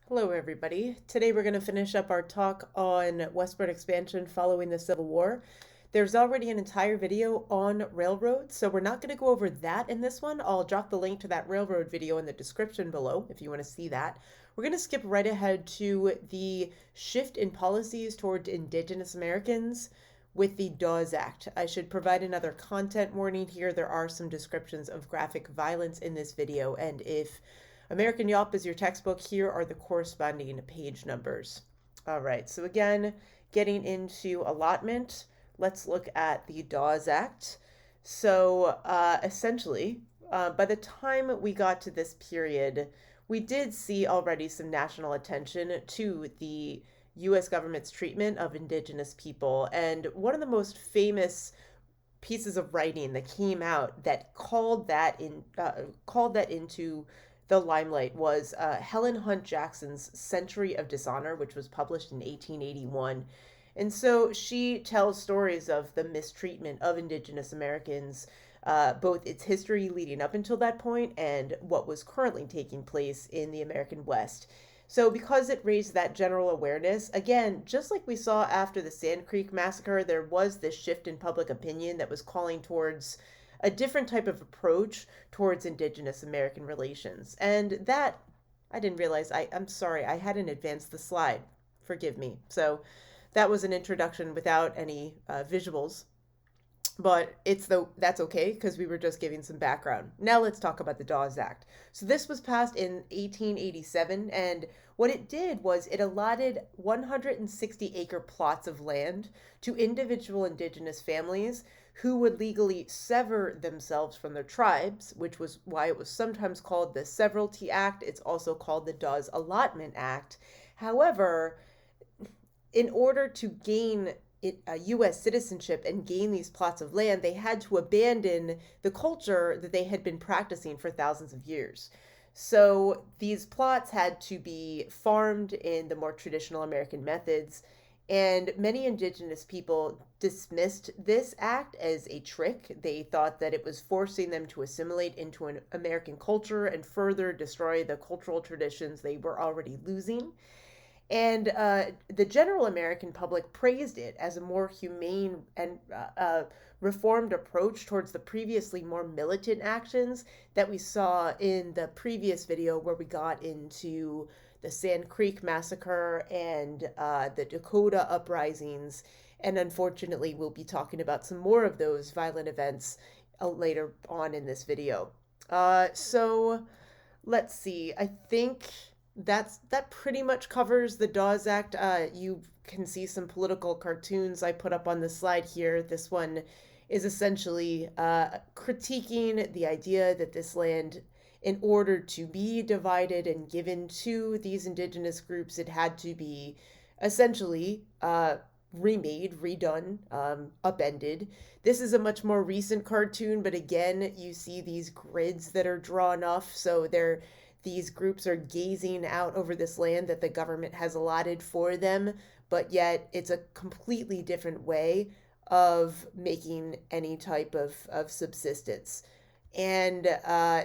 Hello, everybody. Today we're going to finish up our talk on westward expansion following the Civil War. There's already an entire video on railroads, so we're not going to go over that in this one. I'll drop the link to that railroad video in the description below if you want to see that. We're going to skip right ahead to the shift in policies toward Indigenous Americans with the Dawes Act. I should provide another content warning here. There are some descriptions of graphic violence in this video, and if American Yelp is your textbook, here are the corresponding page numbers. All right, so again, getting into allotment, let's look at the Dawes Act. So essentially, by the time we got to this period, we did see already some national attention to the US government's treatment of indigenous people. And one of the most famous pieces of writing that came out that called that into the limelight was Helen Hunt Jackson's Century of Dishonor, which was published in 1881. And so she tells stories of the mistreatment of Indigenous Americans, both its history leading up until that point and what was currently taking place in the American West. So, because it raised that general awareness, again, just like we saw after the Sand Creek Massacre, there was this shift in public opinion that was calling towards a different type of approach towards Indigenous American relations. And that, I didn't realize, I'm sorry, I hadn't advanced the slide. Forgive me. So, that was an introduction without any visuals, but that's okay because we were just giving some background. Now let's talk about the Dawes Act. So this was passed in 1887, and what it did was it allotted 160-acre plots of land to individual indigenous families who would legally sever themselves from their tribes, which was why it was sometimes called the Severalty Act. It's also called the Dawes Allotment Act. However, in order to gain U.S. citizenship and gain these plots of land, they had to abandon the culture that they had been practicing for thousands of years. So these plots had to be farmed in the more traditional American methods, and many indigenous people dismissed this act as a trick. They thought that it was forcing them to assimilate into an American culture and further destroy the cultural traditions they were already losing. And the general American public praised it as a more humane and reformed approach towards the previously more militant actions that we saw in the previous video, where we got into the Sand Creek Massacre and the Dakota uprisings. And unfortunately, we'll be talking about some more of those violent events later on in this video. So let's see. I think that pretty much covers the Dawes Act. You can see some political cartoons I put up on the slide here. This one is essentially critiquing the idea that this land, in order to be divided and given to these indigenous groups, it had to be essentially remade, redone, upended. This is a much more recent cartoon, but again, you see these grids that are drawn off, so these groups are gazing out over this land that the government has allotted for them, but yet it's a completely different way of making any type of subsistence. And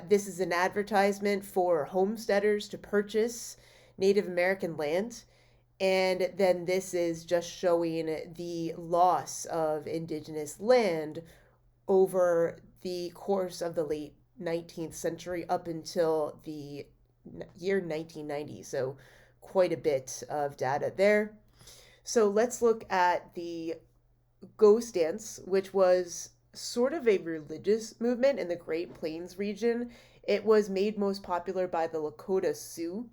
this is an advertisement for homesteaders to purchase Native American land. And then this is just showing the loss of indigenous land over the course of the late 19th century up until the year 1990. So quite a bit of data there. So let's look at the ghost dance, which was sort of a religious movement in the Great Plains region. It was made most popular by the Lakota Sioux,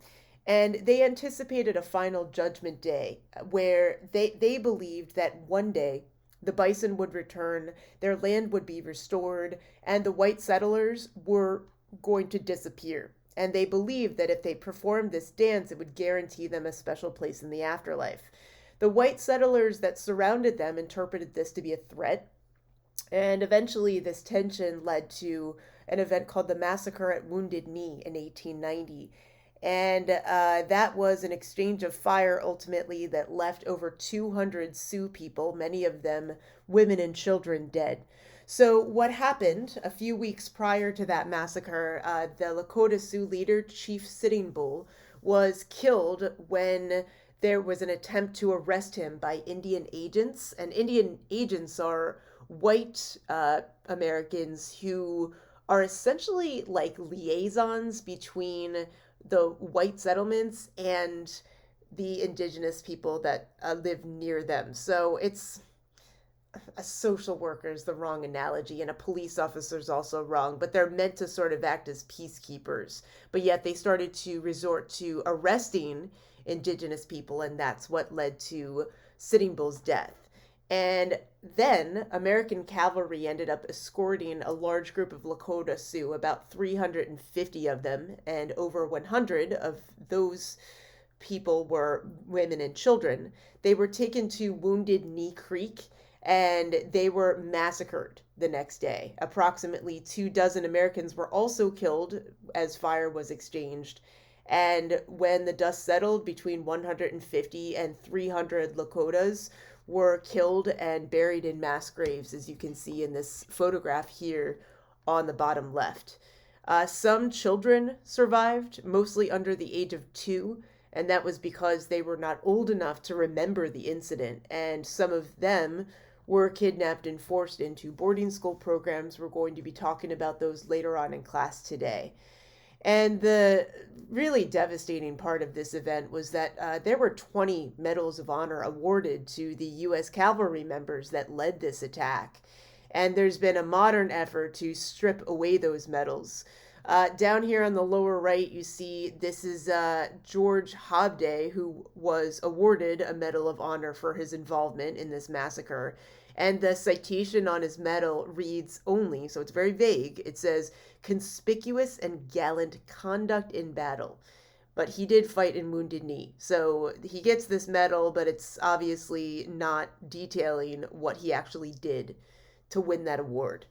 and they anticipated a final judgment day where they believed that one day the bison would return, their land would be restored, and the white settlers were going to disappear. And they believed that if they performed this dance, it would guarantee them a special place in the afterlife. The white settlers that surrounded them interpreted this to be a threat, and eventually this tension led to an event called the Massacre at Wounded Knee in 1890. And that was an exchange of fire ultimately that left over 200 Sioux people, many of them women and children, dead. So, what happened a few weeks prior to that massacre, the Lakota Sioux leader, Chief Sitting Bull, was killed when there was an attempt to arrest him by Indian agents. And Indian agents are white Americans who are essentially like liaisons between the white settlements and the indigenous people that live near them. So it's a social worker is the wrong analogy, and a police officer is also wrong, but they're meant to sort of act as peacekeepers. But yet they started to resort to arresting indigenous people, and that's what led to Sitting Bull's death. And then American cavalry ended up escorting a large group of Lakota Sioux, about 350 of them, and over 100 of those people were women and children. They were taken to Wounded Knee Creek and they were massacred the next day. Approximately 24 Americans were also killed as fire was exchanged. And when the dust settled, between 150 and 300 Lakotas were killed and buried in mass graves, as you can see in this photograph here on the bottom left. Some children survived, mostly under the age of 2, and that was because they were not old enough to remember the incident, and some of them were kidnapped and forced into boarding school programs. We're going to be talking about those later on in class today. And the really devastating part of this event was that there were 20 Medals of Honor awarded to the U.S. cavalry members that led this attack. And there's been a modern effort to strip away those medals. Down here on the lower right, you see this is George Hobday, who was awarded a Medal of Honor for his involvement in this massacre. And the citation on his medal reads only, so it's very vague. It says, conspicuous and gallant conduct in battle. But he did fight in Wounded Knee. So he gets this medal, but it's obviously not detailing what he actually did to win that award.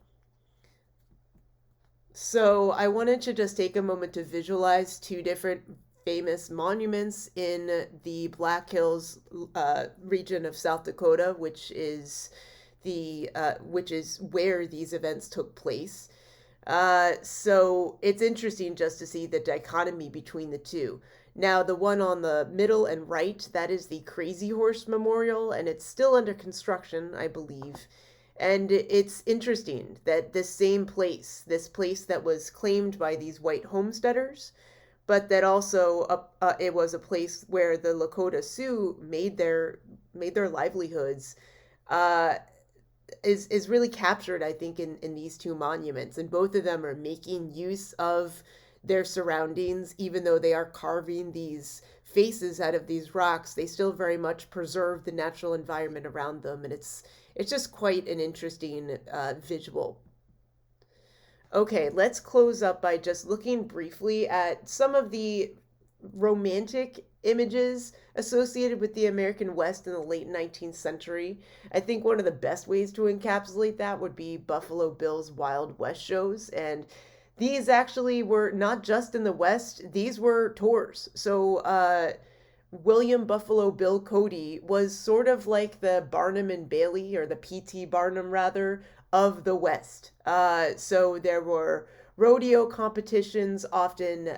So I wanted to just take a moment to visualize two different famous monuments in the Black Hills region of South Dakota, which is where these events took place. So it's interesting just to see the dichotomy between the two. Now, the one on the middle and right, that is the Crazy Horse Memorial, and it's still under construction, I believe. And it's interesting that this place that was claimed by these white homesteaders, but that also it was a place where the Lakota Sioux made their livelihoods, is really captured, I think, in these two monuments. And both of them are making use of their surroundings. Even though they are carving these faces out of these rocks, they still very much preserve the natural environment around them. And it's just quite an interesting visual. Okay, let's close up by just looking briefly at some of the romantic images associated with the American West in the late 19th century. I think one of the best ways to encapsulate that would be Buffalo Bill's Wild West shows. And these actually were not just in the West, these were tours. So William Buffalo Bill Cody was sort of like the Barnum and Bailey, or the P.T. Barnum rather, of the West. So there were rodeo competitions. Often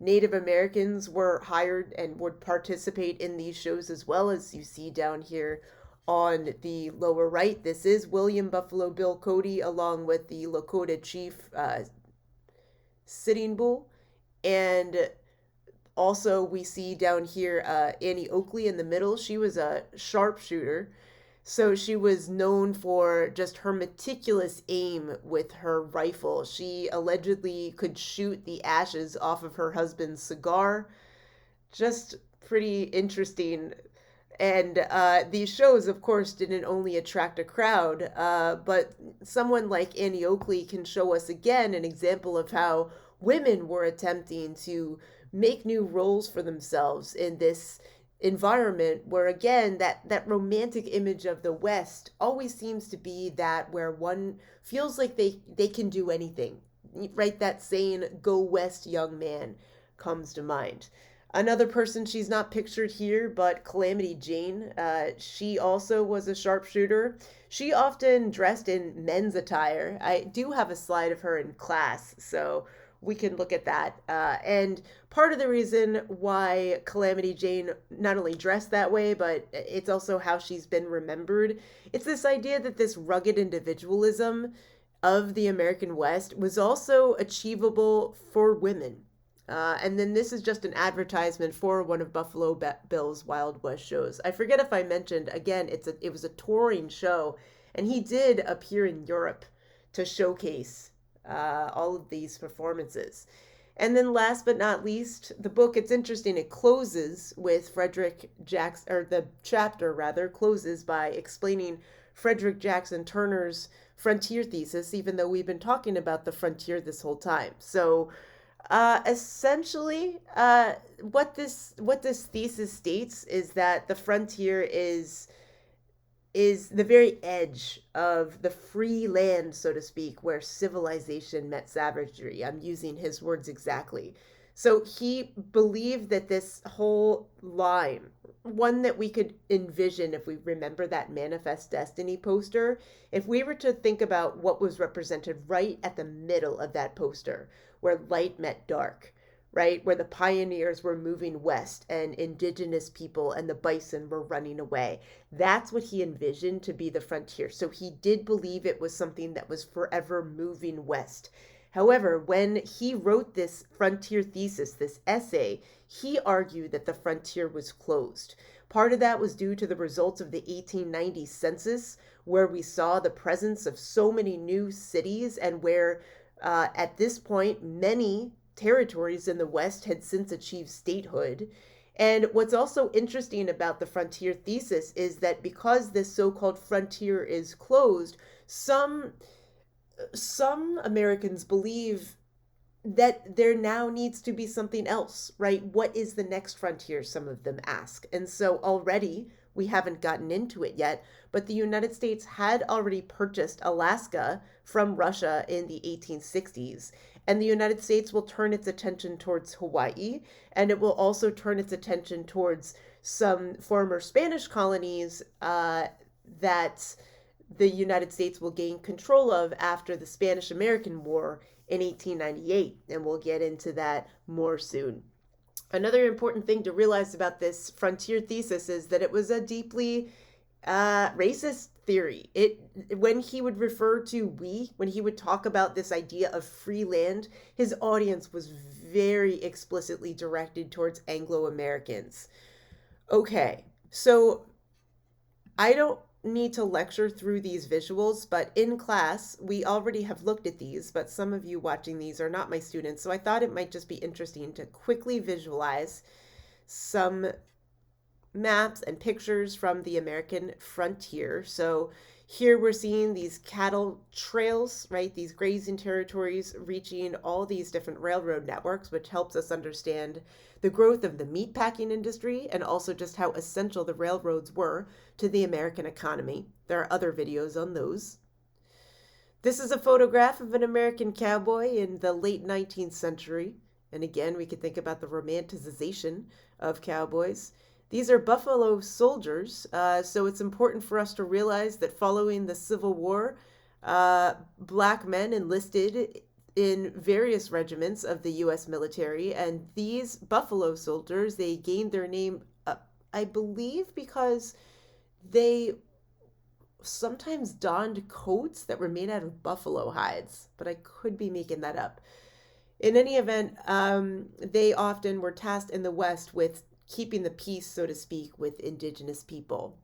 Native Americans were hired and would participate in these shows as well, as you see down here on the lower right. This is William Buffalo Bill Cody along with the Lakota chief Sitting Bull. And also we see down here Annie Oakley in the middle. She was a sharpshooter. So she was known for just her meticulous aim with her rifle. She allegedly could shoot the ashes off of her husband's cigar. Just pretty interesting. And these shows, of course, didn't only attract a crowd, but someone like Annie Oakley can show us again an example of how women were attempting to make new roles for themselves in this environment where, again, that romantic image of the West always seems to be that where one feels like they can do anything, right? That saying, go west, young man, comes to mind. Another person, she's not pictured here, but Calamity Jane. She also was a sharpshooter. She often dressed in men's attire. I do have a slide of her in class, so we can look at that. And part of the reason why Calamity Jane not only dressed that way, but it's also how she's been remembered. It's this idea that this rugged individualism of the American West was also achievable for women. And then this is just an advertisement for one of Buffalo Bill's Wild West shows. I forget if I mentioned again, it was a touring show, and he did appear in Europe to showcase all of these performances. And then last but not least, the book, it's interesting, it closes with Frederick Jackson, or the chapter rather, closes by explaining Frederick Jackson Turner's frontier thesis, even though we've been talking about the frontier this whole time. So essentially, what this thesis states is that the frontier is the very edge of the free land, so to speak, where civilization met savagery. I'm using his words exactly. So he believed that this whole line, one that we could envision if we remember that Manifest Destiny poster, if we were to think about what was represented right at the middle of that poster, where light met dark, right? Where the pioneers were moving west and indigenous people and the bison were running away. That's what he envisioned to be the frontier. So he did believe it was something that was forever moving west. However, when he wrote this frontier thesis, this essay, he argued that the frontier was closed. Part of that was due to the results of the 1890 census, where we saw the presence of so many new cities and where at this point, many territories in the West had since achieved statehood. And what's also interesting about the frontier thesis is that because this so-called frontier is closed, some Americans believe that there now needs to be something else, right? What is the next frontier? Some of them ask. And so already, we haven't gotten into it yet, but the United States had already purchased Alaska from Russia in the 1860s. And the United States will turn its attention towards Hawaii, and it will also turn its attention towards some former Spanish colonies that the United States will gain control of after the Spanish-American War in 1898, and we'll get into that more soon. Another important thing to realize about this frontier thesis is that it was a deeply racist theory. When he would refer to we, when he would talk about this idea of free land, his audience was very explicitly directed towards Anglo-Americans. Okay, so I don't need to lecture through these visuals, but in class, we already have looked at these, but some of you watching these are not my students, so I thought it might just be interesting to quickly visualize some maps and pictures from the American frontier. So here we're seeing these cattle trails, right? These grazing territories reaching all these different railroad networks, which helps us understand the growth of the meatpacking industry and also just how essential the railroads were to the American economy. There are other videos on those. This is a photograph of an American cowboy in the late 19th century. And again, we could think about the romanticization of cowboys. These are Buffalo soldiers, so it's important for us to realize that following the Civil War, Black men enlisted in various regiments of the U.S. military, and these Buffalo soldiers, they gained their name, I believe, because they sometimes donned coats that were made out of buffalo hides, but I could be making that up. In any event, they often were tasked in the West with keeping the peace, so to speak, with indigenous people.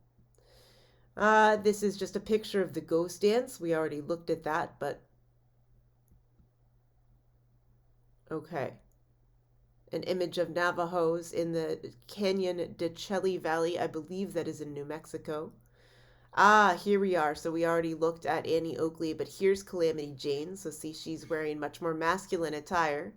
This is just a picture of the ghost dance. We already looked at that, but okay. An image of Navajos in the Canyon de Chelly Valley. I believe that is in New Mexico. Here we are. So we already looked at Annie Oakley, but here's Calamity Jane. So see, she's wearing much more masculine attire.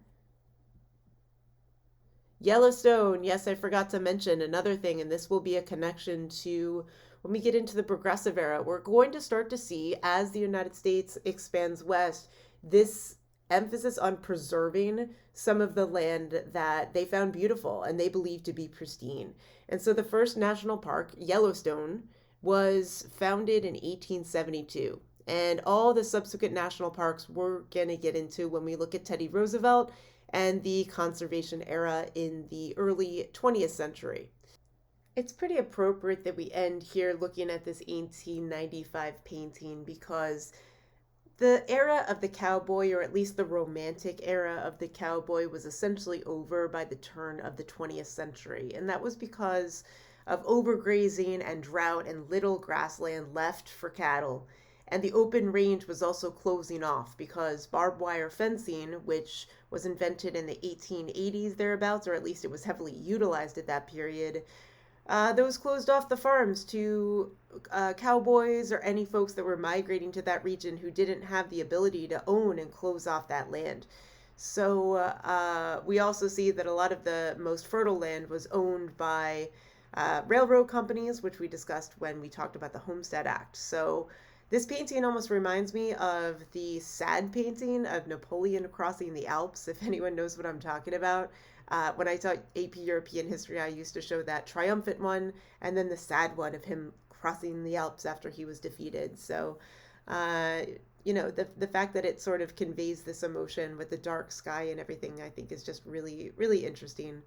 Yellowstone, yes, I forgot to mention another thing, and this will be a connection to when we get into the Progressive Era. We're going to start to see, as the United States expands west, this emphasis on preserving some of the land that they found beautiful and they believed to be pristine. And so the first national park, Yellowstone, was founded in 1872. and all the subsequent national parks we're going to get into when we look at Teddy Roosevelt and the conservation era in the early 20th century. It's pretty appropriate that we end here looking at this 1895 painting because the era of the cowboy, or at least the romantic era of the cowboy, was essentially over by the turn of the 20th century. And that was because of overgrazing and drought and little grassland left for cattle. And the open range was also closing off because barbed wire fencing, which was invented in the 1880s thereabouts, or at least it was heavily utilized at that period, those closed off the farms to cowboys or any folks that were migrating to that region who didn't have the ability to own and close off that land. So we also see that a lot of the most fertile land was owned by railroad companies, which we discussed when we talked about the Homestead Act. So this painting almost reminds me of the sad painting of Napoleon crossing the Alps, if anyone knows what I'm talking about. When I taught AP European history, I used to show that triumphant one and then the sad one of him crossing the Alps after he was defeated. So, the fact that it sort of conveys this emotion with the dark sky and everything, I think is just really, really interesting.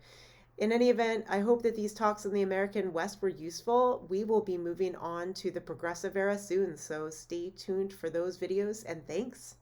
In any event, I hope that these talks on the American West were useful. We will be moving on to the Progressive Era soon, so stay tuned for those videos, and thanks.